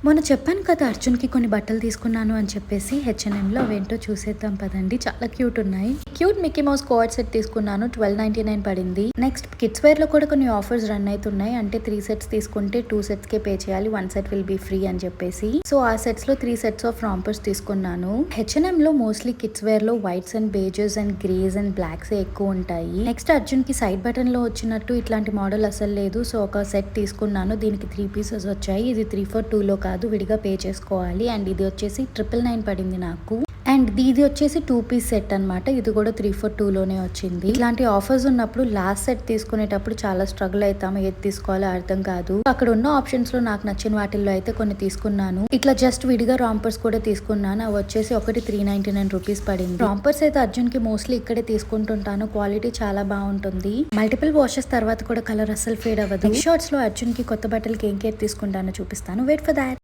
మొన్న చెప్పాను కదా అర్జున్‌కి కొన్ని బట్టలు తీసుకున్నాను అని చెప్పేసి హెచ్ఎన్ఎంలో అవేంటో చూసేద్దాం పదండి. చాలా క్యూట్ ఉన్నాయి. Cute Mickey mouse co-ord set తీసుకున్నాను. 12.99 పడింది. నెక్స్ట్ కిడ్స్ వేర్ లో కూడా కొన్ని ఆఫర్స్ రన్ అవుతున్నాయి. అంటే 3 సెట్స్ తీసుకుంటే 2 సెట్స్ కే పే చేయాలి. 1 సెట్ విల్ బి ఫ్రీ అని చెప్పేసి. సో ఆ సెట్స్ లో 3 సెట్స్ ఆఫ్ రాంపర్స్ తీసుకున్నాను. హెచ్ఎన్ఎం లో మోస్ట్లీ కిడ్స్ వేర్ లో whites and beiges and greys and blacks ఎక్కువ ఉంటాయి. నెక్స్ట్ అర్జున్ కి సైడ్ బటన్ లో వచ్చినట్టు ఇట్లాంటి మోడల్ అసలు లేదు. సో ఒక సెట్ తీసుకున్నాను. దీనికి 3 పీసెస్ వచ్చాయి. ఇది 3 for 2 లో కాదు, విడిగా పే చేసుకోవాలి. అండ్ ఇది వచ్చేసి 999 పడింది నాకు. అండ్ ఇది వచ్చేసి 2 పీస్ సెట్ అనమాట. ఇది కూడా 3 for 2 లోనే వచ్చింది. ఇట్లాంటి ఆఫర్స్ ఉన్నప్పుడు లాస్ట్ సెట్ తీసుకునేటప్పుడు చాలా స్ట్రగుల్ అవుతాము. ఏది తీసుకోవాలో అర్థం కాదు. అక్కడ ఉన్న ఆప్షన్స్ లో నాకు నచ్చిన వాటిల్లో అయితే కొన్ని తీసుకున్నాను. ఇట్లా జస్ట్ విడిగా రాంపర్స్ కూడా తీసుకున్నాను. అవి వచ్చేసి ఒకటి 399 రూపీస్ పడింది. రాంపర్స్ అయితే అర్జున్ కి మోస్ట్లీ ఇక్కడే తీసుకుంటుంటాను. క్వాలిటీ చాలా బాగుంటుంది. మల్టిపుల్ వాషెస్ తర్వాత కూడా కలర్ అస్సలు ఫేడ్ అవ్వదు. షార్ట్స్ లో అర్జున్ కి కొత్త బట్టలకి ఏం కేర్ తీసుకుంటానో చూపిస్తాను. Wait for that.